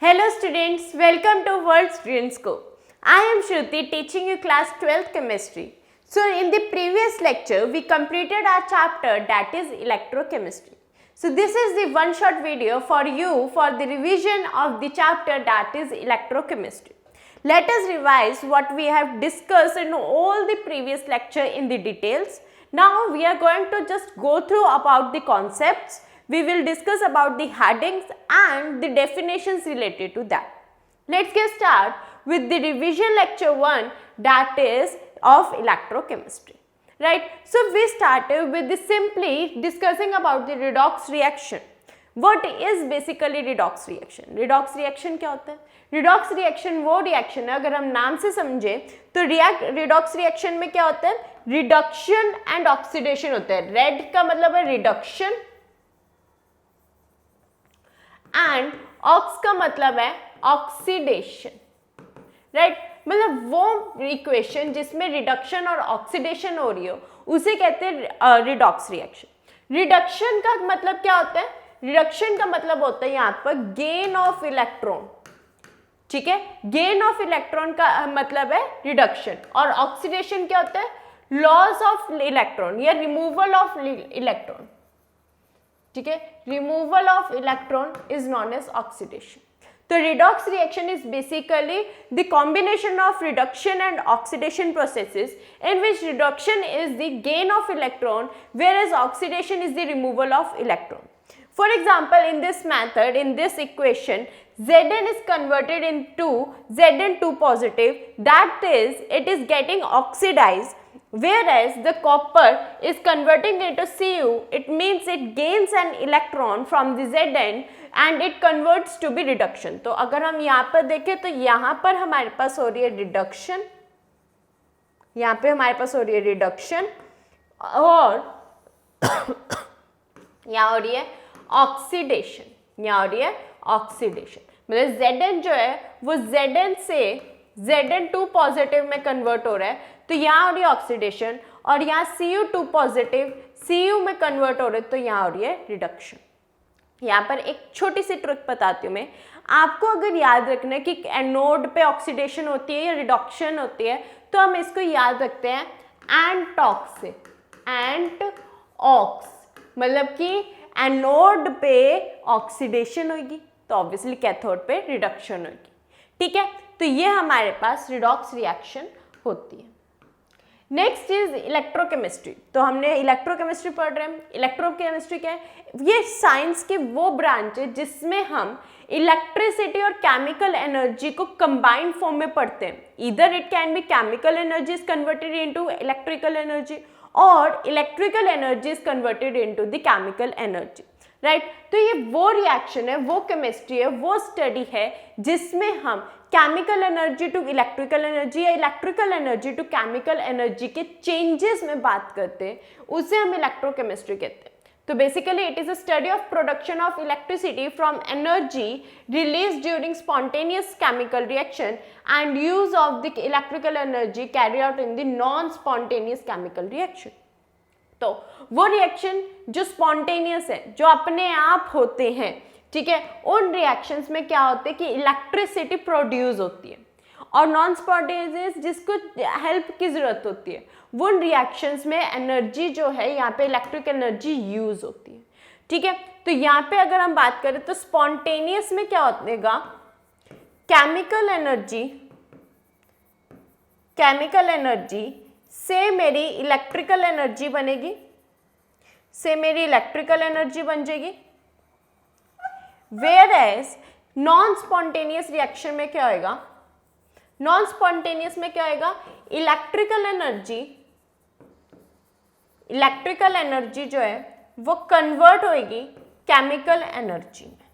Hello students, welcome to World Student Scope. I am Shruti teaching you class 12th chemistry. So in the previous lecture we completed our chapter that is electrochemistry. So this is the one shot video for you for the revision of the chapter that is electrochemistry. Let us revise what we have discussed in all the previous lecture in the details. Now we are going to just go through about the concepts. We will discuss about the headings and the definitions related to that. Let's get started with the revision lecture 1 that is of electrochemistry. Right. So we started with the simply discussing about the redox reaction. What is basically redox reaction? Redox reaction क्या होता है? Redox reaction वो reaction है, अगर हम नाम से समझे तो redox reaction में क्या होता है? Reduction and oxidation होता है. Red का मतलब है reduction एंड ऑक्स का मतलब है ऑक्सीडेशन. राइट, मतलब वो इक्वेशन जिसमें रिडक्शन और ऑक्सीडेशन हो रही हो उसे कहते हैं रिडॉक्स रिएक्शन. रिडक्शन का मतलब क्या होता है? रिडक्शन का मतलब होता है यहाँ पर गेन ऑफ इलेक्ट्रॉन. ठीक है, गेन ऑफ इलेक्ट्रॉन का मतलब है रिडक्शन. और ऑक्सीडेशन क्या होता है? लॉस ऑफ इलेक्ट्रॉन या रिमूवल ऑफ इलेक्ट्रॉन. ठीक है, removal of electron is known as oxidation. तो redox reaction is basically the combination of reduction and oxidation processes in which reduction is the gain of electron whereas oxidation is the removal of electron. For example, in this method, in this equation, Zn is converted into Zn2 positive, that is, it is getting oxidized, whereas the copper is converting into Cu. It means it gains an electron from the Zn and it converts to be reduction. तो अगर हम यहाँ पर देखें तो यहाँ पर हमारे पास हो रही है रिडक्शन, यहाँ पे हमारे पास हो रही है रिडक्शन और यहाँ हो रही है ऑक्सीडेशन. यहाँ हो रही है ऑक्सीडेशन, मतलब Zn जो है वो Zn से Zn2 पॉजिटिव में कन्वर्ट हो रहा है, तो यहाँ हो रही है ऑक्सीडेशन. और यहाँ Cu2 पॉजिटिव Cu में कन्वर्ट हो रहा है, तो यहाँ हो रही है रिडक्शन. यहाँ पर एक छोटी सी ट्रिक बताती हूँ मैं आपको. अगर याद रखना है कि एनोड पे ऑक्सीडेशन होती है या रिडक्शन होती है, तो हम इसको याद रखते हैं एंटॉक्स से. एंट ऑक्स मतलब कि एनोड पे ऑक्सीडेशन होगी तो ऑब्वियसली कैथोड पे रिडक्शन होगी. ठीक है, तो ये हमारे पास रिडॉक्स रिएक्शन होती है. Next is electrochemistry. तो हमने इलेक्ट्रोकेमिस्ट्री पढ़ रहे हैं. इलेक्ट्रोकेमिस्ट्री क्या है? ये साइंस के वो ब्रांच है जिसमें हम इलेक्ट्रिसिटी और केमिकल एनर्जी को कंबाइंड फॉर्म में पढ़ते हैं. इधर it can be chemical energy is converted into electrical energy और electrical energy is converted into the chemical energy. Right, तो ये वो रिएक्शन है, वो केमिस्ट्री है, वो स्टडी है जिसमें हम chemical energy to electrical energy या electrical energy to chemical energy के चेंजेस में बात करते हैं, उसे हम इलेक्ट्रोकेमिस्ट्री कहते हैं. तो basically it is a study of production of electricity from energy release during spontaneous chemical reaction and use of the electrical energy carry out in the non spontaneous chemical reaction. तो वो reaction जो spontaneous है, जो अपने आप होते हैं, ठीक है, उन रिएक्शंस में क्या होते हैं कि इलेक्ट्रिसिटी प्रोड्यूस होती है. और नॉन स्पॉन्टेनियस जिसको हेल्प की जरूरत होती है, वो रिएक्शंस में एनर्जी जो है यहाँ पे इलेक्ट्रिक एनर्जी यूज होती है. ठीक है, तो यहाँ पे अगर हम बात करें तो स्पॉन्टेनियस में क्या होगा? केमिकल एनर्जी से मेरी इलेक्ट्रिकल एनर्जी बनेगी, से मेरी इलेक्ट्रिकल एनर्जी बन जाएगी. Whereas नॉन स्पॉन्टेनियस रिएक्शन में क्या होगा? नॉन स्पॉन्टेनियस में क्या होगा? इलेक्ट्रिकल एनर्जी जो है वो कन्वर्ट होएगी केमिकल एनर्जी में.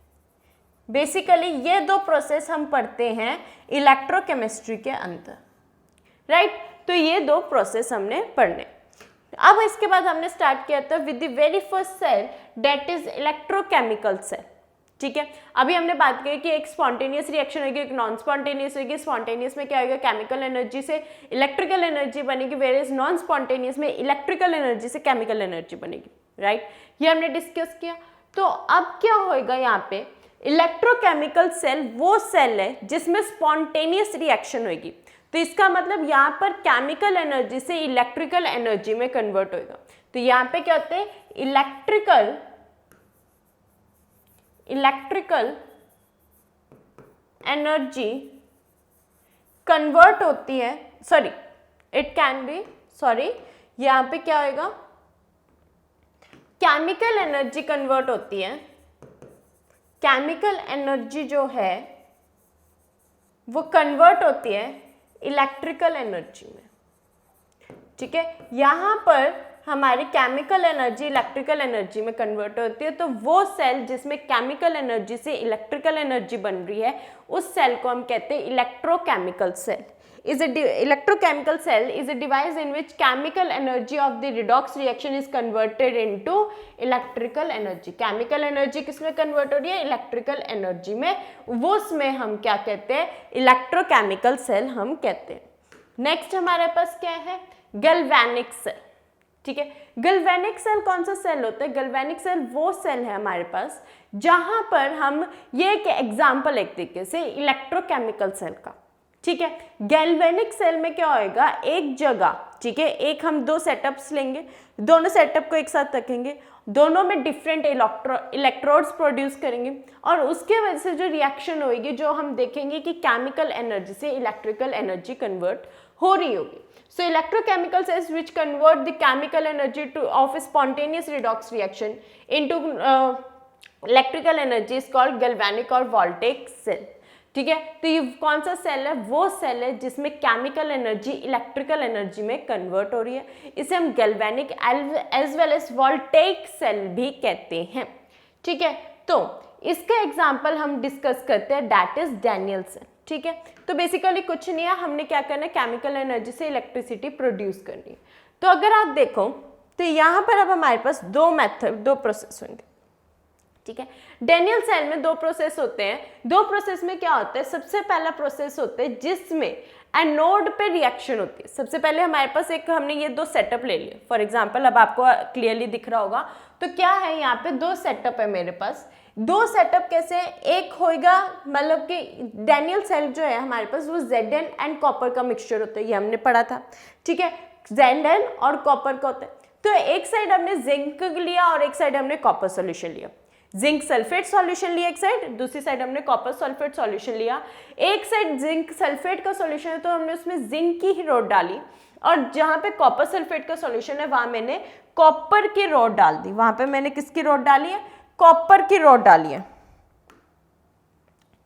बेसिकली ये दो प्रोसेस हम पढ़ते हैं इलेक्ट्रोकेमिस्ट्री के अंदर. राइट, तो ये दो प्रोसेस हमने पढ़ने. अब इसके बाद हमने स्टार्ट किया था with the very first cell that is electrochemical cell. ठीक है, अभी हमने बात की कि एक स्पॉन्टेनियस रिएक्शन होगी, एक नॉन स्पॉन्टेनियस होगी. स्पॉन्टेनियस में क्या होगा? केमिकल एनर्जी से इलेक्ट्रिकल एनर्जी बनेगी, वेयर इज नॉन स्पॉन्टेनियस में इलेक्ट्रिकल एनर्जी से केमिकल एनर्जी बनेगी. राइट, ये हमने डिस्कस किया. तो अब क्या होएगा यहाँ पे? इलेक्ट्रोकेमिकल सेल वो सेल है जिसमें स्पॉन्टेनियस रिएक्शन होगी, तो इसका मतलब यहाँ पर केमिकल एनर्जी से इलेक्ट्रिकल एनर्जी में कन्वर्ट होगा। तो यहाँ पे क्या होते हैं, इलेक्ट्रिकल एनर्जी कन्वर्ट होती है, यहाँ पे क्या होगा, केमिकल एनर्जी कन्वर्ट होती है, केमिकल एनर्जी जो है वो कन्वर्ट होती है इलेक्ट्रिकल एनर्जी में, ठीक है। यहाँ पर हमारी केमिकल एनर्जी इलेक्ट्रिकल एनर्जी में कन्वर्ट होती है, तो वो सेल जिसमें केमिकल एनर्जी से इलेक्ट्रिकल एनर्जी बन रही है उस सेल को हम कहते हैं electrochemical cell. Electrochemical cell is a device in which chemical energy of the redox reaction is converted into electrical energy। chemical energy किसमें convert हो रही है, electrical energy में, वो उसमें हम क्या कहते हैं, electrochemical cell हम कहते हैं। next हमारे पास क्या है, galvanic cell, ठीक है। गैल्वेनिक सेल कौन सा सेल होता है, गैल्वेनिक सेल वो सेल है हमारे पास जहां पर हम, ये एक एग्जाम्पल एक तरीके से इलेक्ट्रोकेमिकल सेल का, ठीक है। गैल्वेनिक सेल में क्या होएगा, एक जगह, ठीक है, एक हम दो सेटअप्स लेंगे, दोनों सेटअप को एक साथ रखेंगे, दोनों में डिफरेंट इलेक्ट्रोड्स प्रोड्यूस करेंगे और उसके वजह से जो रिएक्शन होगी, जो हम देखेंगे कि केमिकल एनर्जी से इलेक्ट्रिकल एनर्जी कन्वर्ट हो रही होगी। So electrochemical cells which convert the chemical energy of a spontaneous redox reaction into electrical energy is called galvanic और voltaic cell, ठीक है। तो ये कौन सा सेल है, वो सेल है जिसमें केमिकल एनर्जी इलेक्ट्रिकल एनर्जी में कन्वर्ट हो रही है, इसे हम galvanic as well as voltaic cell भी कहते हैं, ठीक है। तो इसका एग्जाम्पल हम डिस्कस करते हैं, दैट इज डैनियल सेल, ठीक है। तो बेसिकली कुछ नहीं है, हमने क्या करना है, केमिकल एनर्जी से इलेक्ट्रिसिटी प्रोड्यूस करनी है। तो अगर आप देखो तो यहाँ पर अब हमारे पास दो प्रोसेस होंगे, ठीक है। डैनियल सेल में दो प्रोसेस होते हैं, दो प्रोसेस में क्या होता है, सबसे पहला प्रोसेस होता है जिसमें एनोड पे रिएक्शन होती है। सबसे पहले हमारे पास एक, हमने ये दो सेटअप ले लिए, फॉर एग्जांपल अब आपको क्लियरली दिख रहा होगा, तो क्या है यहाँ पे दो सेटअप है मेरे पास। दो सेटअप कैसे, एक होएगा मतलब कि डैनियल सेल जो है हमारे पास वो Zn एंड कॉपर का मिक्सचर होता है, ये हमने पढ़ा था, ठीक है। Zn और कॉपर का होता है, तो एक साइड हमने जिंक लिया और एक साइड हमने कॉपर सॉल्यूशन लिया, जिंक सल्फेट सॉल्यूशन लिया एक साइड, दूसरी साइड हमने कॉपर सल्फेट सॉल्यूशन लिया। एक साइड जिंक सल्फेट का सॉल्यूशन है तो हमने उसमें जिंक की ही रॉड डाली, और जहाँ पे कॉपर सल्फेट का सॉल्यूशन है वहां मैंने कॉपर की रॉड डाल दी, वहां पे मैंने किसकी रॉड डाली है, कॉपर की रॉड डाली है,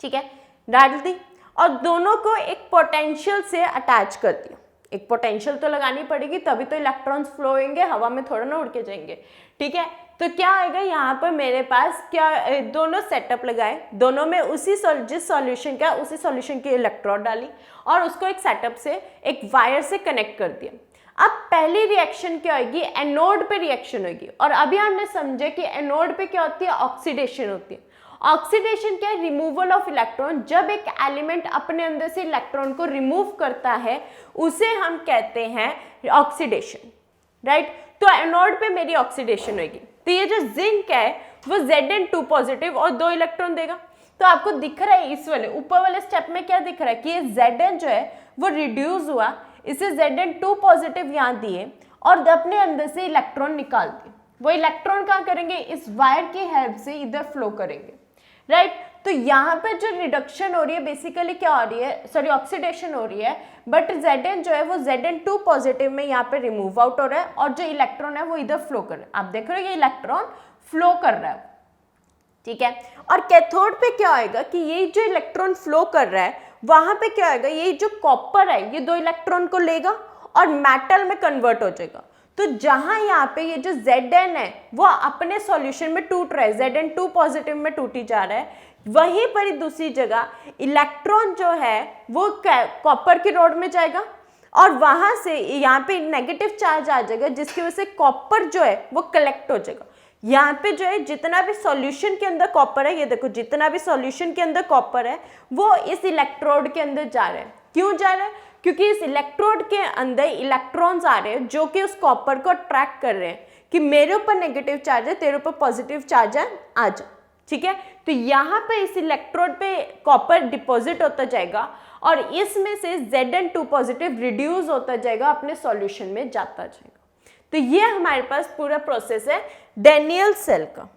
ठीक है, डाल दी, और दोनों को एक पोटेंशियल से अटैच कर दिया। एक पोटेंशियल तो लगानी पड़ेगी तभी तो इलेक्ट्रॉन्स फ्लो होंगे, हवा में थोड़ा ना उड़ के जाएंगे, ठीक है। तो क्या आएगा यहाँ पर मेरे पास, क्या दोनों सेटअप लगाए, दोनों में जिस सॉल्यूशन का उसी सॉल्यूशन की इलेक्ट्रोड डाली और उसको एक सेटअप से एक वायर से कनेक्ट कर दिया। अब पहली रिएक्शन क्या होगी, एनोड पे रिएक्शन होगी, और अभी हमने समझा कि एनोड पे क्या होती है, ऑक्सीडेशन होती है। ऑक्सीडेशन क्या है, रिमूवल ऑफ इलेक्ट्रॉन। जब एक एलिमेंट अपने अंदर से इलेक्ट्रॉन को रिमूव करता है उसे हम कहते हैं ऑक्सीडेशन, राइट। तो एनोड पे मेरी ऑक्सीडेशन होगी, तो ये जो जिंक है वो Zn2 पॉजिटिव और 2 इलेक्ट्रॉन देगा। तो आपको दिख रहा है इस वाले ऊपर वाले स्टेप में क्या दिख रहा है कि ये Zn जो है वो रिड्यूस हुआ, इसे Zn2 पॉजिटिव यहाँ दिए और अपने अंदर से इलेक्ट्रॉन निकाल दिए। वो इलेक्ट्रॉन कहाँ करेंगे, इस वायर की हेल्प से इधर फ्लो करेंगे, राइट। तो यहाँ पे जो रिडक्शन हो रही है बेसिकली क्या हो रही है, सॉरी ऑक्सीडेशन हो रही है, बट Zn जो है वो Zn2 पॉजिटिव में यहाँ पे रिमूव आउट हो रहा है और जो इलेक्ट्रॉन है वो इधर फ्लो कर रहा है। आप देख रहे हो ये इलेक्ट्रॉन फ्लो कर रहा है, ठीक है। और कैथोड पे क्या होएगा कि ये जो इलेक्ट्रॉन फ्लो कर रहा है वहां पे क्या होएगा, ये जो कॉपर है ये 2 इलेक्ट्रॉन को लेगा और मेटल में कन्वर्ट हो जाएगा। तो जहां यहाँ पे ये जो Zn है वो अपने सॉल्यूशन में टूट रहा है, Zn2 पॉजिटिव में टूटी जा रहा है, वहीं पर ही दूसरी जगह इलेक्ट्रॉन जो है वो कॉपर की रॉड में जाएगा और वहां से यहाँ पे नेगेटिव चार्ज आ जाएगा, जिसकी वजह से कॉपर जो है वो कलेक्ट हो जाएगा। यहाँ पे जो है जितना भी सॉल्यूशन के अंदर कॉपर है, ये देखो जितना भी सॉल्यूशन के अंदर कॉपर है वो इस इलेक्ट्रोड के अंदर जा रहा है। क्यों जा रहा है, क्योंकि इस इलेक्ट्रोड के अंदर इलेक्ट्रॉन्स आ रहे हैं जो कि उस कॉपर को अट्रैक्ट कर रहे हैं कि मेरे ऊपर नेगेटिव चार्ज है, तेरे ऊपर पॉजिटिव चार्ज है, आ जा, ठीक है। तो यहाँ पे इस इलेक्ट्रोड पे कॉपर डिपॉजिट होता जाएगा और इसमें से Zn2 पॉजिटिव रिड्यूस होता जाएगा, अपने सॉल्यूशन में जाता जाएगा। तो ये हमारे पास पूरा प्रोसेस है डेनियल सेल का।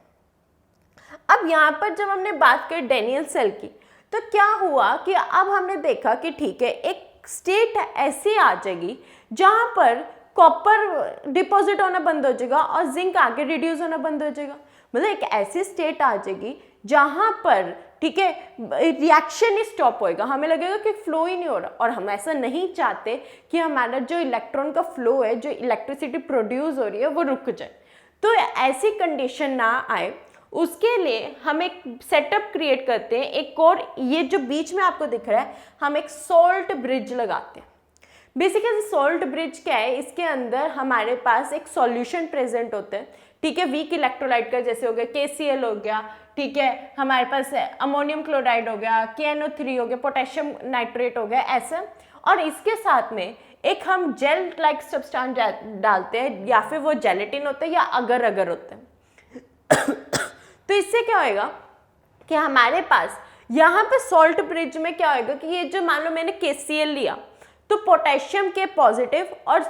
अब यहाँ पर जब हमने बात करी डेनियल सेल की, तो क्या हुआ कि अब हमने देखा कि ठीक है, एक स्टेट ऐसी आ जाएगी जहाँ पर कॉपर डिपॉजिट होना बंद हो जाएगा और जिंक आगे रिड्यूस होना बंद हो जाएगा। मतलब एक ऐसी स्टेट आ जाएगी जहाँ पर ठीक है रिएक्शन ही स्टॉप होएगा, हमें लगेगा कि फ्लो ही नहीं हो रहा, और हम ऐसा नहीं चाहते कि हमारा जो इलेक्ट्रॉन का फ्लो है, जो इलेक्ट्रिसिटी प्रोड्यूस हो रही है, वो रुक जाए। तो ऐसी कंडीशन ना आए, उसके लिए हम एक सेटअप क्रिएट करते हैं। एक और ये जो बीच में आपको दिख रहा है, हम एक सोल्ट ब्रिज लगाते हैं। बेसिकली सोल्ट ब्रिज क्या है, इसके अंदर हमारे पास एक सॉल्यूशन प्रेजेंट होते हैं, ठीक है, वीक इलेक्ट्रोलाइट का, जैसे हो गया KCl हो गया, ठीक है, हमारे पास अमोनियम क्लोराइड हो गया, KNO3 हो गया, पोटेशियम नाइट्रेट हो गया, ऐसा। और इसके साथ में एक हम जेल लाइक सब्सटेंस डालते हैं, या फिर वो जेलेटिन होते हैं या अगर अगर होते हैं। तो इससे क्या होएगा कि हमारे पास यहाँ पे सॉल्ट ब्रिज में क्या होएगा कि ये जो मान लो मैंने KCl लिया, तो पोटेशियम के पॉजिटिव और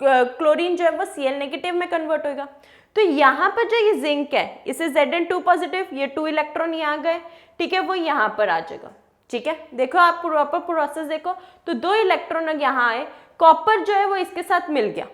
क्लोरीन जो है वो Cl नेगेटिव में कन्वर्ट होएगा। तो यहाँ पर जो ये जिंक है, इसे Zn2 पॉजिटिव, ये 2 इलेक्ट्रॉन यहाँ गए, ठीक है, वो यहाँ पर आ जाएगा। ठीक है, देखो आप प्रॉपर प्रोसेस देखो, तो 2 इलेक्ट्रॉन यहाँ आए, कॉपर जो है वो इसके साथ मिल गया,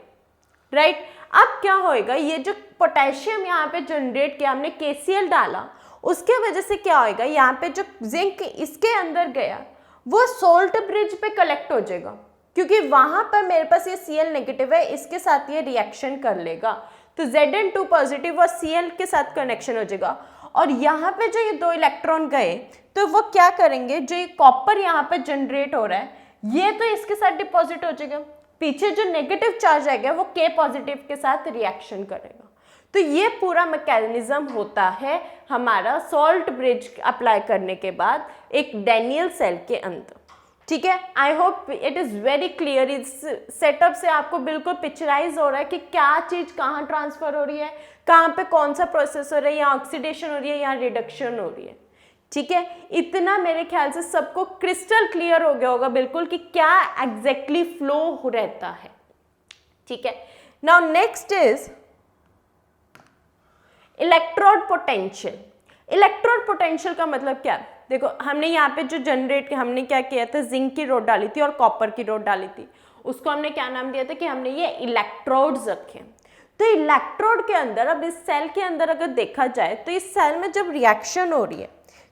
राइट। अब क्या होएगा, ये जो पोटेशियम यहाँ पे जनरेट किया हमने, KCl डाला, उसके वजह से क्या होएगा, यहाँ पे जो जिंक इसके अंदर गया वो सोल्ट ब्रिज पे कलेक्ट हो जाएगा, क्योंकि वहां पर मेरे पास ये Cl नेगेटिव है, इसके साथ ये रिएक्शन कर लेगा, तो Zn2 पॉजिटिव और Cl के साथ कनेक्शन हो जाएगा। और यहाँ पे जो ये 2 इलेक्ट्रॉन गए, तो वो क्या करेंगे, जो ये कॉपर यहाँ पे जनरेट हो रहा है, ये तो इसके साथ डिपॉजिट हो जाएगा, पीछे जो नेगेटिव चार्ज आएगा वो K पॉजिटिव के साथ रिएक्शन करेगा। तो ये पूरा मैकेनिज्म होता है हमारा सॉल्ट ब्रिज अप्लाई करने के बाद एक डेनियल सेल के अंदर। ठीक है, I hope it is very clear. इस सेटअप से आपको बिल्कुल पिक्चराइज हो रहा है कि क्या चीज़ कहाँ ट्रांसफर हो रही है, कहाँ पे कौन सा प्रोसेस हो रहा है, यहाँ ऑक्सीडेशन हो रही है, यहाँ रिडक्शन हो रही है। ठीक है, इतना मेरे ख्याल से सबको क्रिस्टल क्लियर हो गया होगा बिल्कुल कि क्या एग्जैक्टली फ्लो रहता है। ठीक है, now next is electrode potential. Electrode potential का मतलब क्या है, देखो हमने यहाँ पे जो जनरेट हमने क्या किया था, जिंक की रोड डाली थी और कॉपर की रोड डाली थी, उसको हमने क्या नाम दिया था कि हमने ये इलेक्ट्रोड्स रखे। तो इलेक्ट्रोड के अंदर, अब इस सेल के अंदर अगर देखा जाए तो इस सेल में जब रिएक्शन हो रही है,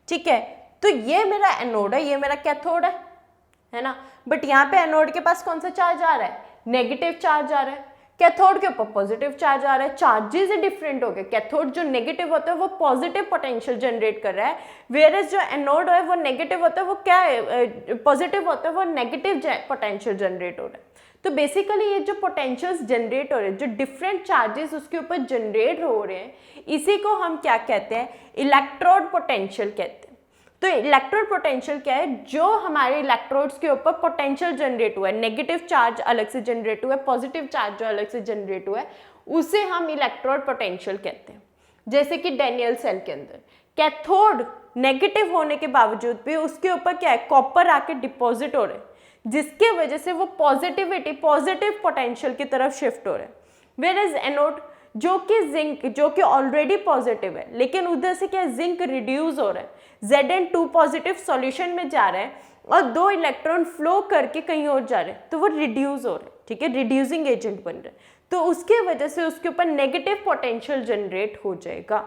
ठीक है, तो ये मेरा एनोड है, ये मेरा कैथोड है ना, बट यहाँ पे एनोड के पास कौन सा चार्ज आ रहा है, नेगेटिव चार्ज आ रहा है, कैथोड के ऊपर पॉजिटिव चार्ज आ रहा है। चार्जेस डिफरेंट हो गए, कैथोड जो नेगेटिव होता है वो पॉजिटिव पोटेंशियल जनरेट कर रहा है, वेयरएज जो एनोड है वो नेगेटिव होता है, वो क्या है पॉजिटिव होता है, वो नेगेटिव पोटेंशियल जनरेट हो रहा है। तो बेसिकली ये जो पोटेंशियल्स जनरेट हो रहे हैं, जो डिफरेंट चार्जेस उसके ऊपर जनरेट हो रहे हैं, इसी को हम क्या कहते हैं, इलेक्ट्रोड पोटेंशियल कहते हैं। तो इलेक्ट्रोड पोटेंशियल क्या है, जो हमारे इलेक्ट्रोड्स के ऊपर पोटेंशियल जनरेट हुआ है, नेगेटिव चार्ज अलग से जनरेट हुआ है, पॉजिटिव चार्ज जो अलग से जनरेट हुआ है, उसे हम इलेक्ट्रोड पोटेंशियल कहते हैं। जैसे कि डेनियल सेल के अंदर कैथोड नेगेटिव होने के बावजूद भी उसके ऊपर क्या है, कॉपर आके डिपॉजिट हो रहे हैं, जिसके वजह से वो पॉजिटिविटी पॉजिटिव पोटेंशियल की तरफ शिफ्ट हो रहे हैं। वेयरएज एनोड जो कि जिंक जो कि ऑलरेडी पॉजिटिव है, लेकिन उधर से क्या जिंक रिड्यूस हो रहा है, Zn2 पॉजिटिव सॉल्यूशन में जा रहा है और 2 इलेक्ट्रॉन फ्लो करके कहीं और जा रहे हैं, तो वो रिड्यूस हो रहे हैं। ठीक है, रिड्यूसिंग एजेंट बन रहे हैं, तो उसके वजह से उसके ऊपर नेगेटिव पोटेंशियल जनरेट हो जाएगा।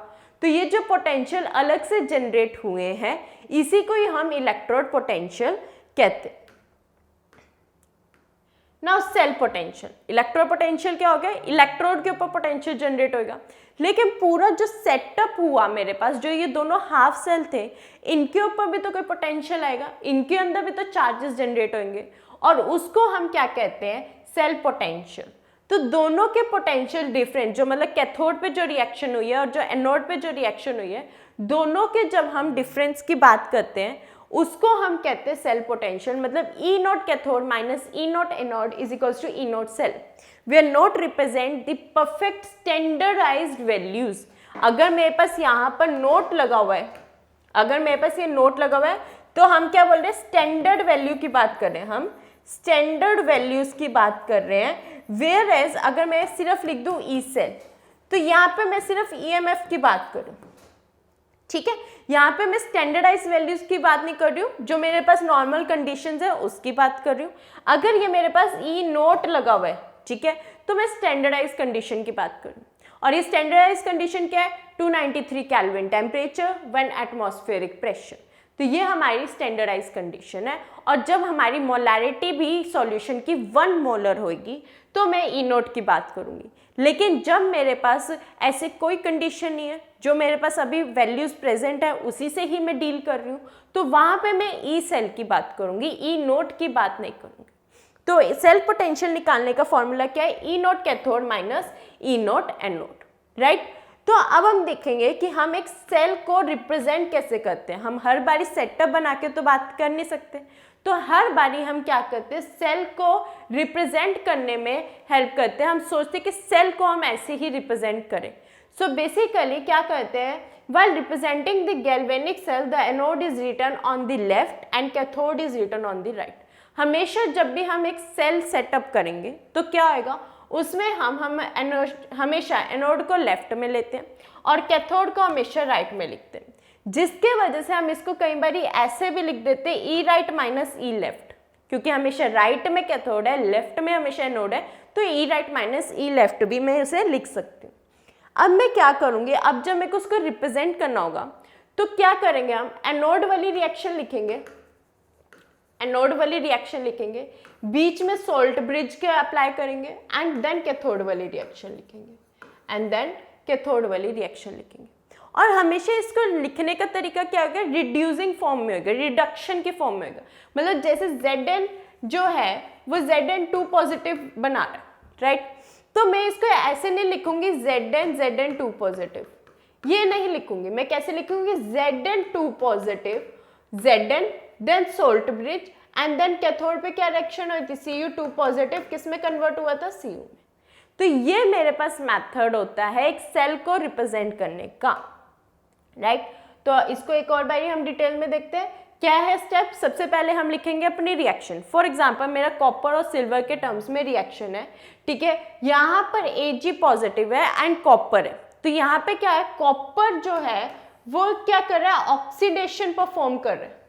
तो ये जो पोटेंशियल अलग से जनरेट हुए हैं, इसी को ही हम इलेक्ट्रोड पोटेंशियल कहते हैं। Now cell potential, electrode potential क्या हो गया, इलेक्ट्रोड के ऊपर पोटेंशियल जनरेट होगा, लेकिन पूरा जो सेटअप हुआ मेरे पास, जो ये दोनों हाफ सेल थे, इनके ऊपर भी तो कोई पोटेंशियल आएगा, इनके अंदर भी तो चार्जेस जनरेट होंगे, और उसको हम क्या कहते हैं, सेल पोटेंशियल। तो दोनों के पोटेंशियल डिफरेंट, जो मतलब कैथोड पे जो रिएक्शन हुई है और जो एनोड पे जो रिएक्शन हुई है, दोनों के जब हम डिफरेंस की बात करते हैं, उसको हम कहते हैं सेल पोटेंशियल। मतलब E naught cathode minus E naught anode is equals to E naught cell. We are not represent the perfect standardised values. अगर मेरे पास यहाँ पर नोट लगा हुआ है, अगर मेरे पास ये नोट लगा हुआ है, तो हम क्या बोल रहे हैं, स्टैंडर्ड वैल्यू की बात कर रहे हैं, हम स्टैंडर्ड वैल्यूज की बात कर रहे हैं। वेयर एज अगर मैं सिर्फ लिख दूं ई सेल, तो यहाँ पे मैं सिर्फ ईएमएफ की बात करूं, ठीक है, यहाँ पे मैं स्टैंडर्डाइज वैल्यूज की बात नहीं कर रही हूँ, जो मेरे पास नॉर्मल कंडीशंस है उसकी बात कर रही हूँ। अगर ये मेरे पास ई नोट लगा हुआ है, ठीक है, तो मैं स्टैंडर्डाइज कंडीशन की बात करूँ, और ये स्टैंडर्डाइज कंडीशन क्या है, 293 kelvin temperature when atmospheric pressure. तो ये हमारी स्टैंडर्डाइज कंडीशन है, और जब हमारी मोलैरिटी भी सॉल्यूशन की 1 मोलर होगी तो मैं ई नोट की बात करूंगी। लेकिन जब मेरे पास ऐसे कोई कंडीशन नहीं है, जो मेरे पास अभी वैल्यूज प्रेजेंट है उसी से ही मैं डील कर रही हूँ, तो वहाँ पे मैं ई सेल की बात करूंगी, ई नोट की बात नहीं करूंगी। तो सेल पोटेंशियल निकालने का फॉर्मूला क्या है, ई नोट कैथोड माइनस ई नोट एनोड, राइट। तो अब हम देखेंगे कि हम एक सेल को रिप्रेजेंट कैसे करते हैं। हम हर बारी सेटअप बना के तो बात कर नहीं सकते, तो हर बारी हम क्या करते हैं, सेल को रिप्रेजेंट करने में हेल्प करते हैं। हम सोचते हैं कि सेल को हम ऐसे ही रिप्रेजेंट करें। सो बेसिकली क्या करते हैं, while representing the galvanic cell the anode is written on the left and cathode is written on the right। हमेशा जब भी हम एक सेल सेटअप करेंगे तो क्या होएगा, उसमें हम हमेशा एनोड को लेफ्ट में लेते हैं और कैथोड को हमेशा राइट में लिखते हैं, जिसके वजह से हम इसको कई बार ऐसे भी लिख देते हैं ई राइट माइनस ई लेफ्ट, क्योंकि हमेशा राइट में कैथोड है, लेफ्ट में हमेशा एनोड है, तो ई राइट माइनस ई लेफ्ट भी मैं इसे लिख सकती हूँ। अब मैं क्या करूँगी, अब जब मेरे को उसको रिप्रेजेंट करना होगा तो क्या करेंगे, हम एनोड वाली रिएक्शन लिखेंगे, एनोड वाली रिएक्शन लिखेंगे, बीच में सोल्ट ब्रिज के अप्लाई करेंगे, एंड देन कैथोड वाली रिएक्शन लिखेंगे, एंड देन कैथोड वाली रिएक्शन लिखेंगे। और हमेशा इसको लिखने का तरीका क्या होगा, रिड्यूसिंग फॉर्म में होगा, रिडक्शन के फॉर्म में होगा। मतलब जैसे Zn जो है वो Zn2 पॉजिटिव बना रहा है, राइट। तो मैं इसको ऐसे नहीं लिखूंगी Zn2 पॉजिटिव, ये नहीं लिखूंगी। मैं कैसे लिखूंगी, Zn2 positive, Zn then salt bridge, and then cathode पे क्या रिएक्शन हुई थी, Cu2 पॉजिटिव, किस में कन्वर्ट हुआ था, Cu में। तो ये मेरे पास मेथड होता है एक सेल को रिप्रेजेंट करने का, राइट। तो इसको एक और बारी हम डिटेल में देखते हैं। क्या है स्टेप, सबसे पहले हम लिखेंगे अपनी रिएक्शन। फॉर एग्जांपल मेरा कॉपर और सिल्वर के टर्म्स में रिएक्शन है, ठीक है। यहाँ पर Ag पॉजिटिव है एंड कॉपर है, तो यहाँ पे क्या है, कॉपर जो है वो क्या कर रहा है, ऑक्सीडेशन परफॉर्म कर रहा है।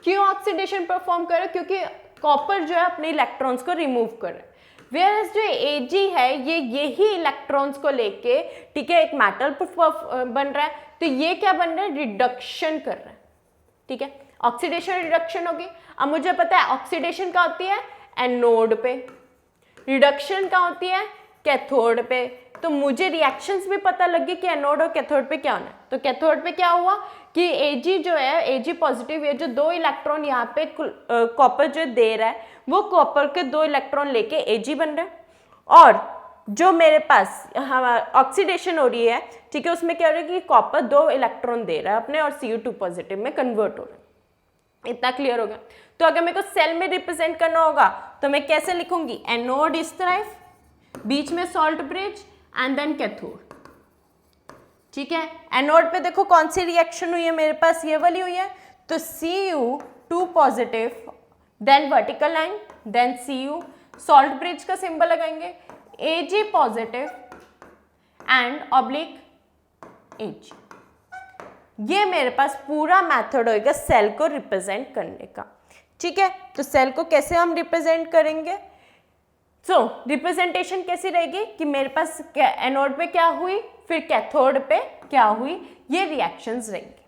क्यों ऑक्सीडेशन परफॉर्म कर रहा है, क्योंकि कॉपर जो है अपने इलेक्ट्रॉन्स को रिमूव कर रहा है। वेयर जो Ag है ये यही इलेक्ट्रॉन्स को लेके, ठीक है, एक मेटल बन रहा है, तो ये क्या बन रहा है, रिडक्शन कर रहा है, ठीक है। ऑक्सीडेशन रिडक्शन होगी। अब मुझे पता है ऑक्सीडेशन क्या होती है, एनोड पे, रिडक्शन क्या होती है, कैथोड पे। तो मुझे रिएक्शंस भी पता लगी कि एनोड और कैथोड पे क्या होना है। तो कैथोड पे क्या हुआ कि Ag जो है, Ag पॉजिटिव है, जो 2 इलेक्ट्रॉन यहाँ पे कॉपर जो दे रहा है, वो कॉपर के 2 इलेक्ट्रॉन लेके Ag बन रहा है, और जो मेरे पास ऑक्सीडेशन हो रही है, ठीक है, उसमें क्या हो रहा है कि कॉपर 2 इलेक्ट्रॉन दे रहा है अपने और Cu2 पॉजिटिव में कन्वर्ट हो रहा है। इतना क्लियर हो गया। तो अगर मेरे को सेल में रिप्रेजेंट करना होगा तो मैं कैसे लिखूंगी, एनोड इस तरफ, बीच में salt bridge, and then cathode, ठीक है। एनोड पे देखो कौन सी रिएक्शन हुई है मेरे पास, ये वाली हुई है, तो Cu2 positive, then vertical line, then Cu, salt bridge का सिंबल लगाएंगे, Ag positive and oblique Ag। ये मेरे पास पूरा मेथड होगा सेल को रिप्रेजेंट करने का, ठीक है। तो सेल को कैसे हम रिप्रेजेंट करेंगे, रिप्रेजेंटेशन कैसी रहेगी कि मेरे पास एनोड पे क्या हुई, फिर कैथोड पे क्या हुई, ये रिएक्शंस रहेंगी।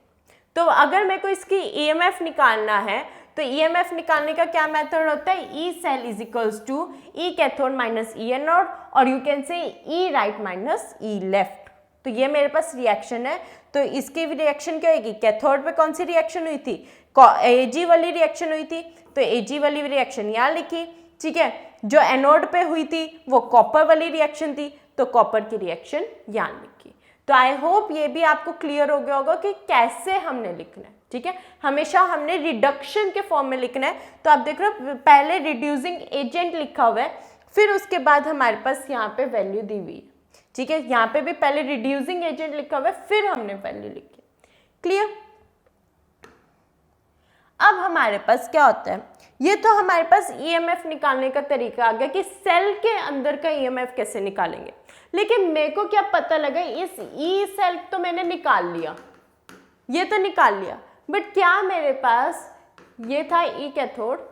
तो अगर मेरे को इसकी ईएमएफ निकालना है, तो ईएमएफ निकालने का क्या मेथड होता है, E cell is equals to E cathode minus E anode, और you can say E right minus E left. तो ये मेरे पास रिएक्शन है, तो इसकी भी रिएक्शन क्या होगी, कैथोड पे कौन सी रिएक्शन हुई थी, Ag वाली रिएक्शन हुई थी, तो Ag वाली रिएक्शन यहाँ लिखी, ठीक है। जो एनोड पे हुई थी वो कॉपर वाली रिएक्शन थी, तो कॉपर की रिएक्शन यहाँ लिखी। तो आई होप ये भी आपको क्लियर हो गया होगा कि कैसे हमने लिखना है, ठीक है। हमेशा हमने रिडक्शन के फॉर्म में लिखना है। तो आप देख रहे हो पहले रिड्यूसिंग एजेंट लिखा हुआ है, फिर उसके बाद हमारे पास यहाँ पे वैल्यू दी हुई है, ठीक है, यहाँ पे भी पहले रिड्यूसिंग एजेंट लिखा हुआ है, फिर हमने वैल्यू लिखी। क्लियर? अब हमारे पास क्या होता है, ये तो हमारे पास ईएमएफ निकालने का तरीका आ गया कि सेल के अंदर का ईएमएफ कैसे निकालेंगे। लेकिन मेरे को क्या पता लगा, इस ई सेल तो मैंने निकाल लिया, ये तो निकाल लिया, बट क्या मेरे पास ये था ई cathode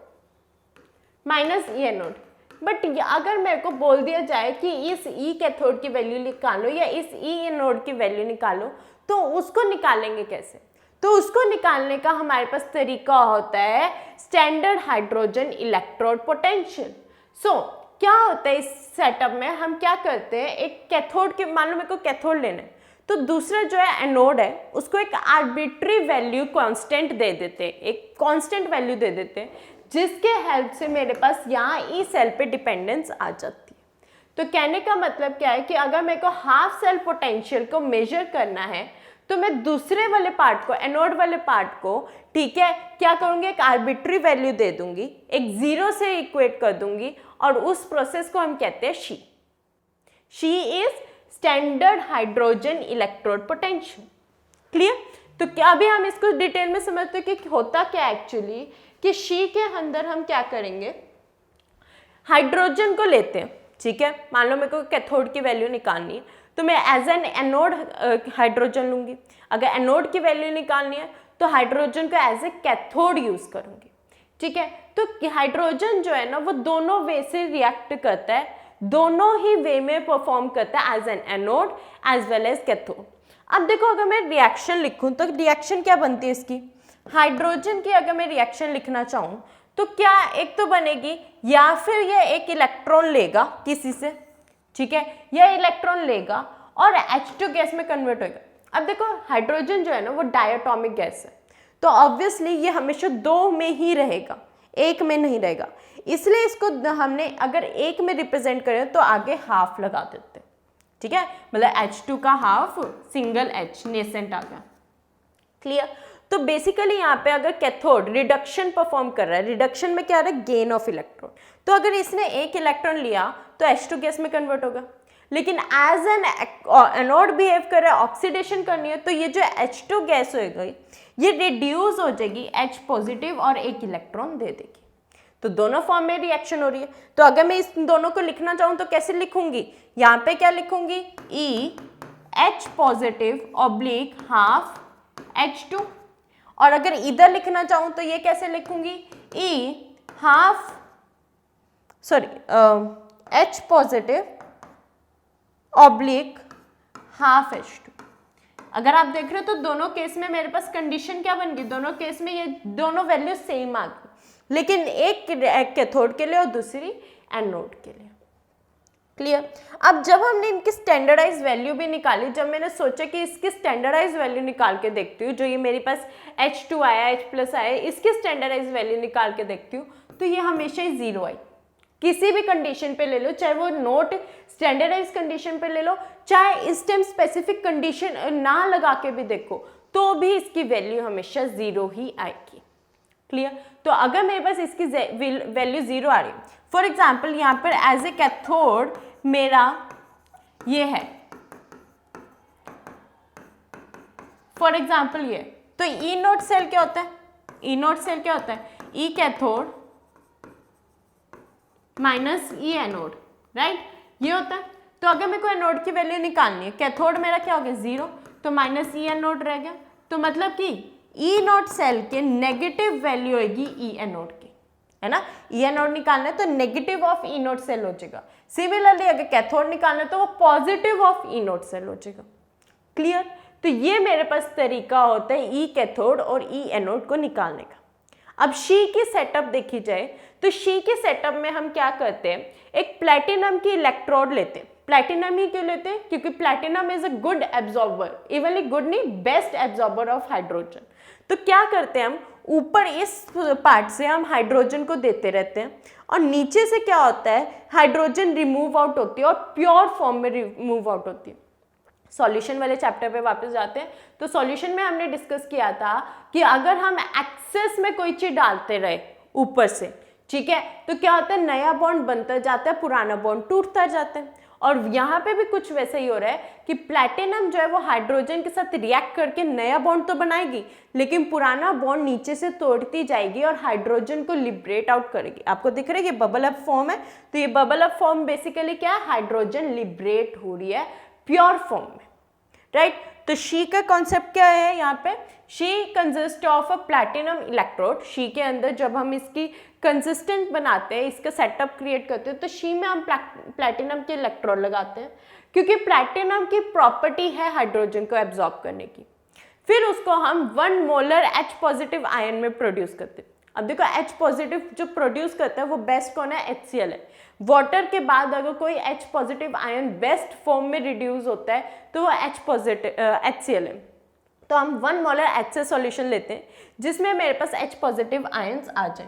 minus E anode, but अगर मेरे को बोल दिया जाए कि इस ई कैथोड की वैल्यू निकालो या इस ई एनोड की वैल्यू निकालो, तो उसको निकालेंगे कैसे? तो उसको निकालने का हमारे पास तरीका होता है स्टैंडर्ड हाइड्रोजन इलेक्ट्रोड पोटेंशियल। सो क्या होता है इस सेटअप में, हम क्या करते हैं, एक कैथोड के, मान लो मेरे को कैथोड लेना है, तो दूसरा जो है एनोड है उसको एक आर्बिट्री वैल्यू कांस्टेंट दे देते हैं, एक कांस्टेंट वैल्यू दे देते हैं, जिसके हेल्प से मेरे पास यहाँ ई सेल पे डिपेंडेंस आ जाती है। तो कहने का मतलब क्या है कि अगर मेरे को हाफ सेल पोटेंशियल को मेजर करना है, तो मैं दूसरे वाले पार्ट को, एनोड वाले पार्ट को, ठीक है, क्या करूँगी, एक आर्बिट्री वैल्यू दे दूंगी, एक जीरो से इक्वेट कर दूंगी, और उस प्रोसेस को हम कहते हैं she. She is standard hydrogen electrode potential. Clear? तो क्या अभी हम इसको डिटेल में समझते हैं कि होता क्या एक्चुअली, कि शी के अंदर हम क्या करेंगे, हाइड्रोजन को लेते हैं, ठीक है, मान लो मेरे को कैथोड की वैल्यू निकालनी है, तो मैं एज एन एनोड हाइड्रोजन लूंगी। अगर एनोड की वैल्यू निकालनी है तो हाइड्रोजन को एज ए कैथोड यूज करूंगी। ठीक है, तो हाइड्रोजन जो है ना वो दोनों वे से रिएक्ट करता है, दोनों ही वे में परफॉर्म करता है, as an anode as well as cathode. अब देखो, अगर मैं रिएक्शन लिखूं तो रिएक्शन क्या बनती है इसकी, हाइड्रोजन की अगर मैं रिएक्शन लिखना चाहूं तो क्या एक तो बनेगी, या फिर ये एक इलेक्ट्रॉन लेगा किसी से, ठीक है, यह इलेक्ट्रॉन लेगा और H2 गैस में कन्वर्ट होगा। अब देखो हाइड्रोजन जो है ना वो डायटोमिक गैस है, तो ऑब्वियसली ये हमेशा दो में ही रहेगा, एक में नहीं रहेगा, इसलिए इसको हमने अगर एक में रिप्रेजेंट करें तो आगे हाफ लगा देते हैं। ठीक है, मतलब H2 का हाफ, सिंगल H नेसेंट आ गया। क्लियर? तो बेसिकली यहाँ पे अगर कैथोड रिडक्शन परफॉर्म कर रहा है, रिडक्शन में क्या आ रहा है, गेन ऑफ इलेक्ट्रॉन, तो अगर इसने एक इलेक्ट्रॉन लिया तो H2 गैस में कन्वर्ट होगा। लेकिन एज एन एनोड बिहेव कर रहा है, ऑक्सीडेशन करनी है, तो ये जो H2 गैस हो गई ये रिड्यूस हो जाएगी, H पॉजिटिव और एक इलेक्ट्रॉन दे देगी, तो दोनों फॉर्म में रिएक्शन हो रही है। तो अगर मैं इस दोनों को लिखना चाहूँ तो कैसे लिखूंगी, यहाँ पे क्या लिखूंगी, E H positive oblique half H2, और अगर इधर लिखना चाहूँ तो ये कैसे लिखूंगी, E half H positive oblique half H2। अगर आप देख रहे हो तो दोनों केस में मेरे पास कंडीशन क्या बन गई, दोनों केस में ये दोनों वैल्यू सेम आ गई, लेकिन एक कैथोड के लिए और दूसरी एनोड के लिए। क्लियर? अब जब हमने इनकी स्टैंडर्डाइज वैल्यू भी निकाली, जब मैंने सोचा कि इसकी स्टैंडर्डाइज वैल्यू निकाल के देखती हूँ, जो ये मेरे पास H2 आया, H+ आया, इसकी स्टैंडर्डाइज वैल्यू निकाल के देखती हूँ, तो ये हमेशा ही जीरो आई। किसी भी कंडीशन पे ले लो, चाहे वो नोट स्टैंडर्डाइज कंडीशन पे ले लो, चाहे इस टाइम स्पेसिफिक कंडीशन ना लगा के भी देखो, तो भी इसकी वैल्यू हमेशा जीरो ही आएगी। क्लियर? तो अगर मेरे पास इसकी वैल्यू जीरो आ रही है, फॉर एग्जाम्पल यहाँ पर एज ए कैथोड मेरा ये है, फॉर एग्जाम्पल ये, तो ई नोट सेल क्या होता है, ई नोट सेल क्या होता है, ई cathode minus E anode, right, ये होता है। तो अगर मेरे को एनोड की वैल्यू निकालनी है, कैथोड मेरा क्या हो गया, जीरो, तो माइनस ई एनोड रह गया, तो मतलब कि ई नोट सेल के नेगेटिव वैल्यू होगी ई एनोड की, है ना, ई एनोड निकालना है तो negative of E naught cell हो जाएगा। सिमिलरली अगर कैथोड निकालना है तो वो positive of E naught cell हो जाएगा। क्लियर? तो ये मेरे पास तरीका होता है ई कैथोड और ई एनोड को निकालने का। अब शी की सेटअप देखी जाए तो शी के सेटअप में हम क्या करते हैं, एक प्लैटिनम की इलेक्ट्रोड लेते हैं। प्लैटिनम ही क्यों लेते हैं, क्योंकि platinum is a good absorber, evenly good नहीं, बेस्ट एब्जॉर्बर ऑफ हाइड्रोजन। तो क्या करते हैं हम, ऊपर इस पार्ट से हम हाइड्रोजन को देते रहते हैं, और नीचे से क्या होता है, हाइड्रोजन रिमूव आउट होती है और प्योर फॉर्म में रिमूव आउट होती है। सॉल्यूशन वाले चैप्टर पे वापस जाते हैं, तो सॉल्यूशन में हमने डिस्कस किया था कि अगर हम एक्सेस में कोई चीज डालते रहे ऊपर से, ठीक है, तो क्या होता है, नया बॉन्ड बनता जाता है, पुराना बॉन्ड टूटता जाता है, और यहाँ पे भी कुछ वैसा ही हो रहा है कि प्लैटिनम जो है वो हाइड्रोजन के साथ रिएक्ट करके नया बॉन्ड तो बनाएगी, लेकिन पुराना बॉन्ड नीचे से तोड़ती जाएगी और हाइड्रोजन को लिबरेट आउट करेगी। आपको दिख रहा है ये बबल अप फॉर्म है, तो ये बबल अप फॉर्म बेसिकली क्या है, हाइड्रोजन लिबरेट हो रही है प्योर फॉर्म में, राइट। तो शी का कॉन्सेप्ट क्या है यहाँ पे, she consist of a platinum electrode. She के अंदर जब हम इसकी कंसिस्टेंट बनाते हैं, इसका सेटअप क्रिएट करते हैं, तो शी में हम प्लैटिनम के इलेक्ट्रोड लगाते हैं, क्योंकि प्लैटिनम की प्रॉपर्टी है हाइड्रोजन को एब्जॉर्ब करने की। फिर उसको हम 1 मोलर H पॉजिटिव आयन में प्रोड्यूस करते हैं। अब देखो H पॉजिटिव जो प्रोड्यूस करता है वो बेस्ट कौन है, HCl है। वाटर के बाद अगर कोई H positive ion best form में रिड्यूस होता है तो वो HCl है। तो हम 1 मोलर H से सॉल्यूशन लेते हैं जिसमें मेरे पास H पॉजिटिव आयंस आ जाए,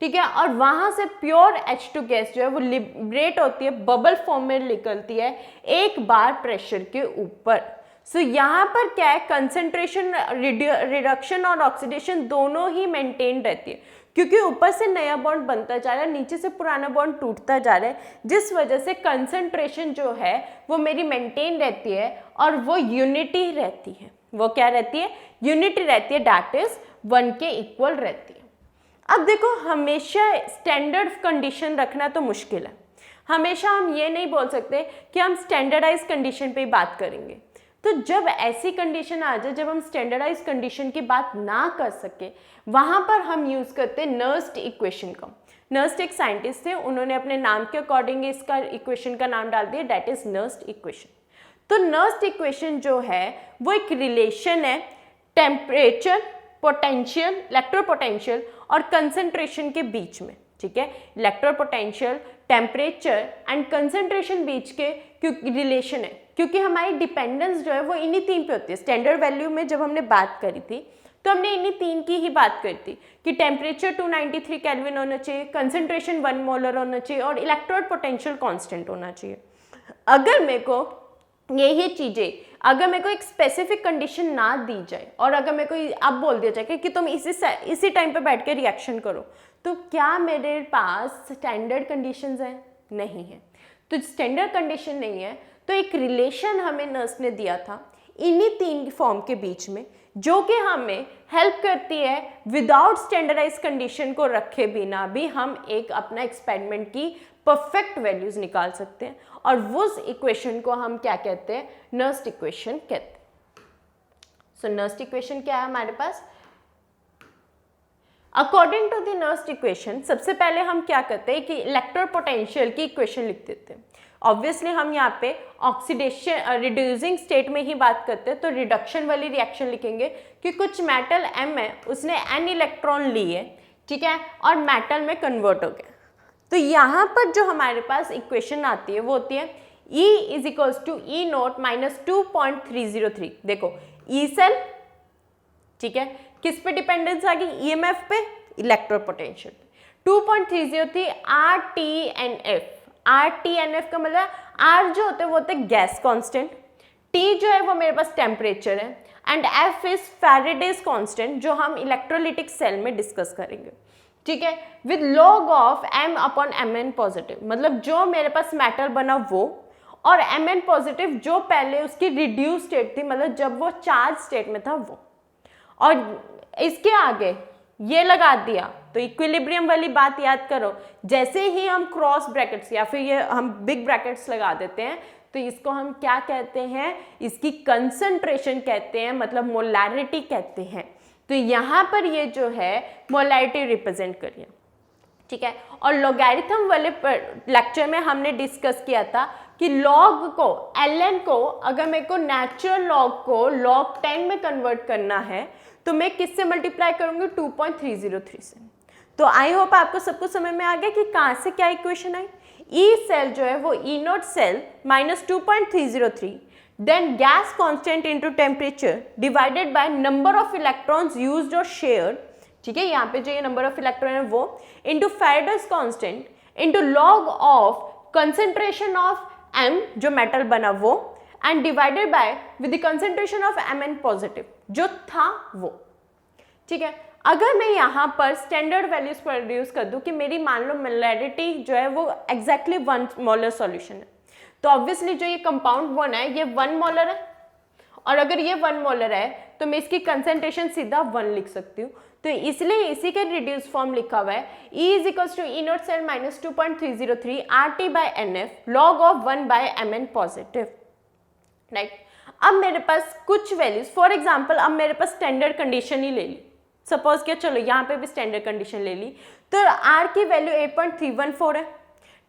ठीक है, और वहां से प्योर H2 गैस जो है वो लिबरेट होती है, बबल फॉर्म में निकलती है एक बार प्रेशर के ऊपर। सो यहाँ पर क्या है, कंसेंट्रेशन रिडक्शन और ऑक्सीडेशन दोनों ही मेंटेन रहती है, क्योंकि ऊपर से नया बॉन्ड बनता जा रहा है, नीचे से पुराना बॉन्ड टूटता जा रहा है, जिस वजह से कंसेंट्रेशन जो है वो मेरी मेंटेन रहती है और वो यूनिटी रहती है। वो क्या रहती है, यूनिटी रहती है, दैट इज 1 के इक्वल रहती है। अब देखो हमेशा स्टैंडर्ड कंडीशन रखना तो मुश्किल है, हमेशा हम ये नहीं बोल सकते कि हम स्टैंडर्डाइज कंडीशन पे ही बात करेंगे। तो जब ऐसी कंडीशन आ जाए जब हम स्टैंडर्डाइज कंडीशन की बात ना कर सके, वहां पर हम यूज करते हैं नर्स्ट इक्वेशन का। नर्स्ट एक साइंटिस्ट थे, उन्होंने अपने नाम के अकॉर्डिंग इसका इक्वेशन का नाम डाल दिया, दैट इज नर्स्ट इक्वेशन। तो नर्स्ट इक्वेशन जो है वो एक रिलेशन है टेम्परेचर, पोटेंशियल, इलेक्ट्रोपोटेंशियल और कंसंट्रेशन के बीच में, ठीक है। इलेक्ट्रोपोटेंशियल, टेम्परेचर एंड कंसंट्रेशन बीच के क्योंकि रिलेशन है, क्योंकि हमारी डिपेंडेंस जो है वो इन्हीं 3 पे होती है। स्टैंडर्ड वैल्यू में जब हमने बात करी थी तो हमने इन्हीं 3 की ही बात करी थी कि टेम्परेचर 293 केल्विन होना चाहिए, कंसंट्रेशन 1 मोलर होना चाहिए और इलेक्ट्रोड पोटेंशियल कांस्टेंट होना चाहिए। अगर मेरे को यही चीज़ें, अगर मेरे को एक स्पेसिफिक कंडीशन ना दी जाए और अगर मेरे को अब बोल दिया जाए कि तुम इसी टाइम पे बैठ के रिएक्शन करो, तो क्या मेरे पास स्टैंडर्ड कंडीशंस हैं? नहीं है। तो स्टैंडर्ड कंडीशन नहीं है तो एक रिलेशन हमें नर्स ने दिया था इन्हीं 3 फॉर्म के बीच में, जो कि हमें हेल्प करती है विदाउट स्टैंडर्डाइज कंडीशन को रखे बिना भी हम एक अपना एक्सपेरिमेंट की परफेक्ट वैल्यूज निकाल सकते हैं, और उस इक्वेशन को हम क्या कहते हैं, नर्स्ट इक्वेशन कहते हैं। सो नर्स्ट इक्वेशन क्या है हमारे पास, according to the Nernst equation सबसे पहले हम क्या करते हैं कि इलेक्ट्रोपोटेंशियल की इक्वेशन लिख देते हैं। ऑब्वियसली हम यहाँ पे ऑक्सीडेशन रिड्यूसिंग स्टेट में ही बात करते हैं, तो रिडक्शन वाली रिएक्शन लिखेंगे कि कुछ मेटल M है, उसने N इलेक्ट्रॉन लिए, ठीक है, और मेटल में कन्वर्ट हो गया। तो यहाँ पर जो हमारे पास इक्वेशन आती है वो होती है E is equals to E naught minus 2.303। देखो E सेल, ठीक है, किस पे डिपेंडेंस आ गई, EMF पे, इलेक्ट्रोपोटेंशियल। 2.303 RTNF। RTNF का मतलब R जो होते हैं वो होते हैं गैस कांस्टेंट, T जो है वो मेरे पास टेम्परेचर है, and F is Faraday's constant जो हम इलेक्ट्रोलिटिक सेल में डिस्कस करेंगे, ठीक है, with log of M upon Mn positive. मतलब जो मेरे पास मेटल बना वो, और Mn पॉजिटिव जो पहले उसकी रिड्यूस स्टेट थी, मतलब जब वो चार्ज स्टेट में था वो, और इसके आगे ये लगा दिया तो इक्विलिब्रियम वाली बात याद करो। जैसे ही हम क्रॉस ब्रैकेट्स या फिर ये हम बिग ब्रैकेट्स लगा देते हैं तो इसको हम क्या कहते हैं, इसकी कंसंट्रेशन कहते हैं, मतलब मोलैरिटी कहते हैं। तो यहाँ पर ये जो है मोलैरिटी रिप्रेजेंट करिए, ठीक है। और लॉगरिथम वाले लेक्चर में हमने डिस्कस किया था कि लॉग को, ln को, अगर मेरे को नेचुरल लॉग को log 10 में कन्वर्ट करना है तो मैं किससे मल्टीप्लाई करूंगी, 2.303 से। तो आई होप आपको सब कुछ समझ में आ गया कि कहाँ से क्या इक्वेशन आई। E सेल जो है वो E naught cell minus 2.303, then gas constant into temperature divided by number of electrons used और शेयर्ड, ठीक है, यहाँ पे जो ये नंबर ऑफ इलेक्ट्रॉन है वो, into Faraday's constant into log of concentration of M जो मेटल बना वो, and divided by with the concentration of Mn positive जो था वो, ठीक है। अगर मैं यहाँ पर स्टैंडर्ड वैल्यूज प्रोड्यूस कर दूं कि मेरी मान लो मोलैरिटी जो है वो एग्जैक्टली 1 मोलर सॉल्यूशन है, तो ऑब्वियसली जो ये कंपाउंड 1 है ये 1 मोलर है, और अगर ये 1 मोलर है तो मैं इसकी कंसंट्रेशन सीधा 1 लिख सकती हूँ। तो इसलिए इसी का रिड्यूस फॉर्म लिखा हुआ है E is equals to E naught cell minus 2.303 RT by NF log of 1 by Mn positive, right. अब मेरे पास कुछ वैल्यूज, फॉर एग्जाम्पल अब मेरे पास स्टैंडर्ड कंडीशन ही ले ली, सपोज क्या, चलो यहाँ पे भी स्टैंडर्ड कंडीशन ले ली, तो R की वैल्यू 8.314 है,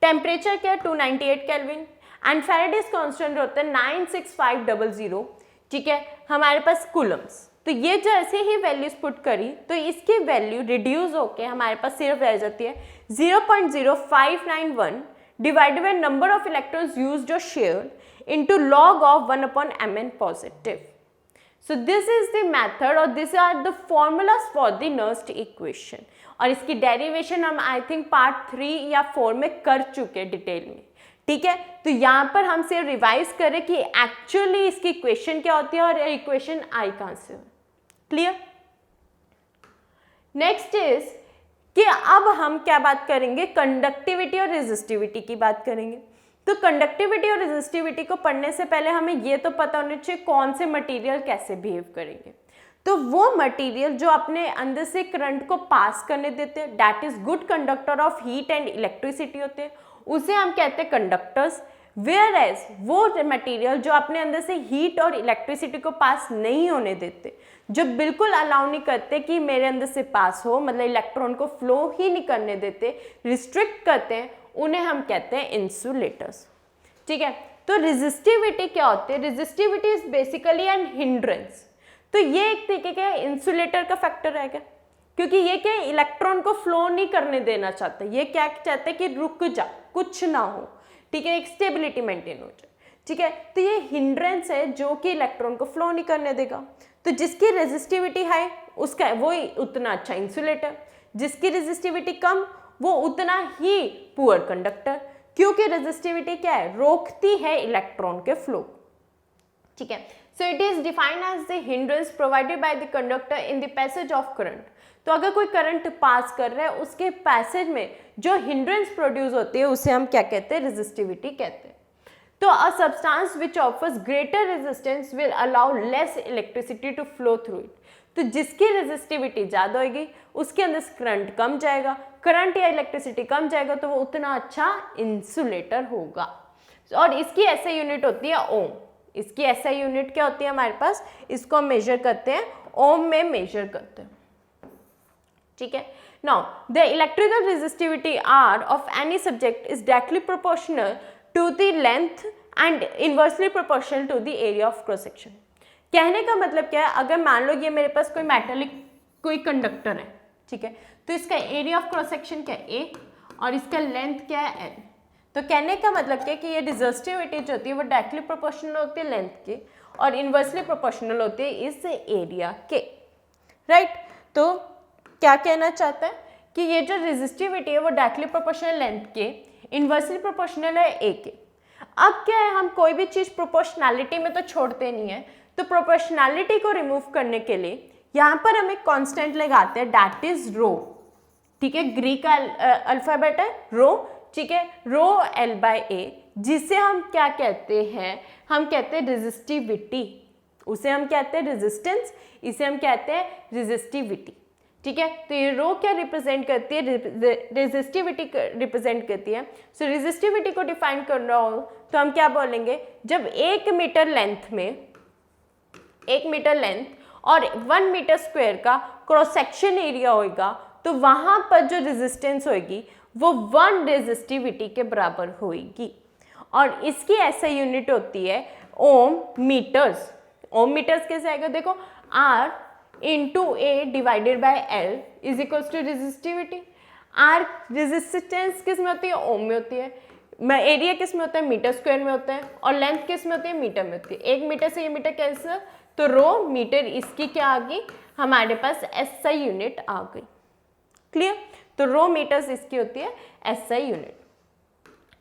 टेम्परेचर क्या है 298 केल्विन, एंड फैराडेज कांस्टेंट होता है 96500, ठीक है, हमारे पास कूलम्स। तो ये जैसे ही वैल्यूज पुट करी तो इसकी वैल्यू रिड्यूस होके हमारे पास सिर्फ रह जाती है 0.0591 divided by number of electrons used और shared into log of 1/Mn positive. So this is the method और these are the formulas for the Nernst equation, और इसकी डेरिवेशन हम आई थिंक पार्ट 3 या 4 में कर चुके डिटेल में, ठीक है। तो यहाँ पर हम सिर्फ रिवाइज करें कि एक्चुअली इसकी इक्वेशन क्या होती है और इक्वेशन आई कहाँ से, क्लियर। नेक्स्ट इज कि अब हम क्या बात करेंगे, कंडक्टिविटी और रेजिस्टिविटी की बात करेंगे। तो कंडक्टिविटी और रेजिस्टिविटी को पढ़ने से पहले हमें ये तो पता होना चाहिए कौन से मटेरियल कैसे बिहेव करेंगे। तो वो मटेरियल जो अपने अंदर से करंट को पास करने देते हैं, that is good conductor of heat and electricity होते हैं, उसे हम कहते हैं कंडक्टर्स। वेयर एज वो मटेरियल जो अपने अंदर से हीट और इलेक्ट्रिसिटी को पास नहीं होने देते, जो बिल्कुल अलाउ नहीं करते कि मेरे अंदर से पास हो, मतलब इलेक्ट्रॉन को फ्लो ही नहीं करने देते, रिस्ट्रिक्ट करते हैं, उन्हें हम कहते हैं इंसुलेटर्स, ठीक है। तो रेजिस्टिविटी क्या होती है, resistivity is basically an hindrance. तो ये एक तरीके का इंसुलेटर का फैक्टर है क्या, क्योंकि ये क्या इलेक्ट्रॉन को फ्लो नहीं करने देना चाहता, ये क्या चाहते हैं कि रुक जा, कुछ ना हो, ठीक है, एक स्टेबिलिटी मेंटेन हो जाए, ठीक है। तो ये हिंड्रेंस है जो कि इलेक्ट्रॉन को फ्लो नहीं करने देगा। तो जिसकी रेजिस्टिविटी हाई उसका वो उतना अच्छा इंसुलेटर, जिसकी रेजिस्टिविटी कम वो उतना ही पुअर कंडक्टर, क्योंकि रेजिस्टिविटी क्या है, रोकती है इलेक्ट्रॉन के फ्लो, ठीक है। So it is defined as the hindrance provided by the conductor in the passage of current. तो अगर कोई करंट पास कर रहा है उसके पैसेज में जो हिंड्रेंस प्रोड्यूस होती है उसे हम क्या कहते हैं, रेजिस्टिविटी कहते हैं। तो a substance which offers greater resistance will allow less electricity to flow through it. तो जिसकी रेजिस्टिविटी ज़्यादा होगी उसके अंदर करंट कम जाएगा, करंट या इलेक्ट्रिसिटी कम जाएगा तो वो उतना अच्छा इंसुलेटर होगा। और इसकी एसआई यूनिट होती है ओम। इसकी एसआई यूनिट क्या होती है हमारे पास, इसको हम मेजर करते हैं ओम में मेजर करते हैं, ठीक है। Now the electrical resistivity R of any subject is directly proportional to the length and inversely proportional to the area of cross section. कहने का मतलब क्या है, अगर मान लो ये मेरे पास कोई मेटेलिक कोई कंडक्टर है, ठीक है, तो इसका एरिया ऑफ क्रॉस सेक्शन क्या है ए, और इसका लेंथ क्या है एल। तो कहने का मतलब क्या है कि ये रेजिस्टिविटी जो होती है वो डायरेक्टली प्रोपोर्शनल होती है लेंथ के और इनवर्सली प्रोपोर्शनल होती है इस एरिया के, राइट। तो क्या कहना चाहता है कि ये जो रेजिस्टिविटी है वो डायरेक्टली प्रोपोर्शनल लेंथ के, इनवर्सली प्रोपोर्शनल है ए के। अब क्या है, हम कोई भी चीज़ प्रोपोर्शनैलिटी में तो छोड़ते नहीं है, तो प्रोपोर्शनैलिटी को रिमूव करने के लिए यहाँ पर हम एक कांस्टेंट लगाते हैं, दैट इज रो, ठीक है, ग्रीक का अल्फाबेट है रो, ठीक है, रो एल बाय ए, जिसे हम क्या कहते हैं, हम कहते हैं रेजिस्टिविटी, उसे हम कहते हैं रेजिस्टेंस, इसे हम कहते हैं रेजिस्टिविटी, ठीक है। तो ये रो क्या रिप्रेजेंट करती है, रेजिस्टिविटी रिप्रेजेंट करती है। सो रेजिस्टिविटी को डिफाइन करना हो तो हम क्या बोलेंगे, जब 1 मीटर लेंथ में 1 मीटर लेंथ और 1 मीटर स्क्वायर का क्रॉस सेक्शन एरिया होगा तो वहां पर जो रेजिस्टेंस होगी वो 1 रेजिस्टिविटी के बराबर होगी, और इसकी ऐसा यूनिट होती है ओम मीटर्स। ओम मीटर्स कैसे आएगा, देखो R into A divided by L is equals to resistivity. R resistance किस में होती है, ओम में होती है, एरिया किस में होता है, मीटर स्क्वायर में होता है, और लेंथ किस में होती है, मीटर में होती है। 1 मीटर से ये मीटर कैंसिल, तो रो मीटर, इसकी क्या आ गई हमारे पास एसआई यूनिट आ गई, क्लियर। तो रो मीटर्स इसकी होती है एसआई यूनिट।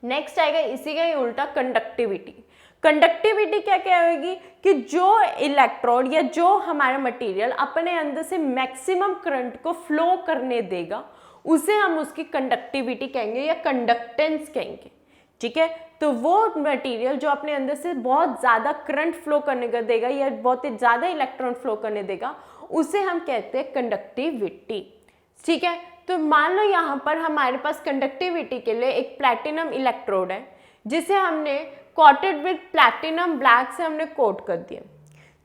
नेक्स्ट आएगा इसी का ही उल्टा कंडक्टिविटी। कंडक्टिविटी क्या क्या होगी कि जो इलेक्ट्रोड या जो हमारा मटेरियल अपने अंदर से मैक्सिमम करंट को फ्लो करने देगा उसे हम उसकी कंडक्टिविटी कहेंगे या कंडक्टेंस कहेंगे, ठीक है। तो वो मटेरियल जो अपने अंदर से बहुत ज़्यादा करंट फ्लो करने का देगा या बहुत ही ज़्यादा इलेक्ट्रॉन फ्लो करने देगा, उसे हम कहते हैं कंडक्टिविटी, ठीक है। तो मान लो यहाँ पर हमारे पास कंडक्टिविटी के लिए एक प्लैटिनम इलेक्ट्रोड है जिसे हमने कोटेड विद प्लैटिनम ब्लैक से हमने कोट कर दिया,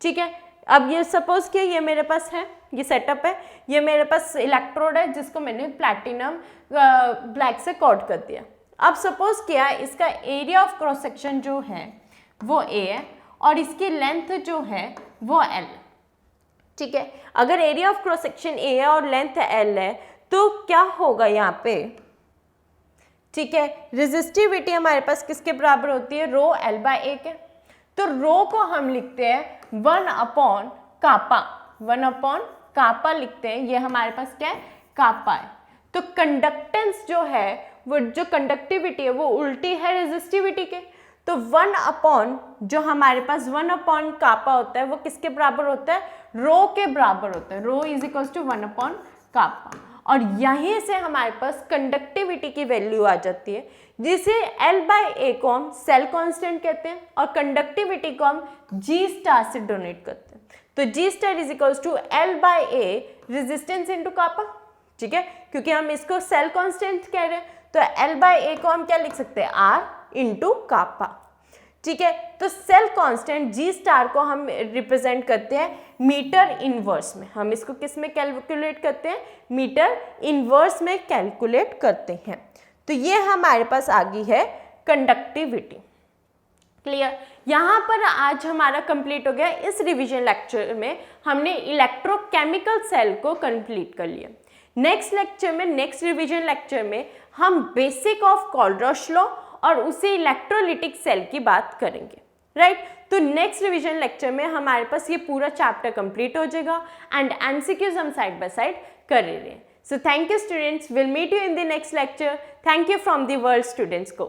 ठीक है। अब ये सपोज कि ये मेरे पास है, ये सेटअप है, ये मेरे पास इलेक्ट्रोड है जिसको मैंने प्लैटिनम ब्लैक से कोट कर दिया। अब सपोज किया इसका एरिया ऑफ क्रॉस सेक्शन जो है वो A है और इसकी लेंथ जो है वो L, ठीक है। अगर area of cross section A है और लेंथ L है तो क्या होगा यहाँ पे, ठीक है, रेजिस्टिविटी हमारे पास किसके बराबर होती है, रो L बाय A के। तो रो को हम लिखते हैं 1 अपॉन कापा, 1 अपॉन कापा लिखते हैं, ये हमारे पास क्या है, कापा है। तो कंडक्टेंस जो है वो, जो कंडक्टिविटी है वो उल्टी है रेजिस्टिविटी के। तो 1 अपॉन जो हमारे पास 1 अपॉन कापा होता है वो किसके बराबर होता है, रो के बराबर होता है, रो इज इक्वल्स टू 1 अपॉन कापा। और यहीं से हमारे पास कंडक्टिविटी की वैल्यू आ जाती है जिसे L बाय A को हम सेल कांस्टेंट कहते हैं और कंडक्टिविटी को हम G स्टार से डोनेट करते हैं। तो G star is equals to L बाय A रेजिस्टेंस इनटू कापा, ठीक है, क्योंकि हम इसको सेल कांस्टेंट कह रहे हैं। तो L बाय A को हम क्या लिख सकते हैं, R इंटू कापा, ठीक है। तो सेल कांस्टेंट G स्टार को हम रिप्रेजेंट करते हैं मीटर इनवर्स में, हम इसको किस में कैलकुलेट करते हैं, मीटर इनवर्स में कैलकुलेट करते हैं। तो ये हमारे पास आ गई है कंडक्टिविटी, क्लियर। यहाँ पर आज हमारा कंप्लीट हो गया। इस रिवीजन लेक्चर में हमने इलेक्ट्रोकेमिकल सेल को कंप्लीट कर लिया। नेक्स्ट लेक्चर में, नेक्स्ट रिवीजन लेक्चर में हम बेसिक ऑफ कोलरॉश लॉ और उसी इलेक्ट्रोलिटिक सेल की बात करेंगे, राइट। तो नेक्स्ट रिवीजन लेक्चर में हमारे पास ये पूरा चैप्टर कंप्लीट हो जाएगा एंड एमसीक्यूज हम साइड बाय साइड कर रहे हैं। So thank you students, we'll meet you in the next lecture. Thank you from the World Students Co.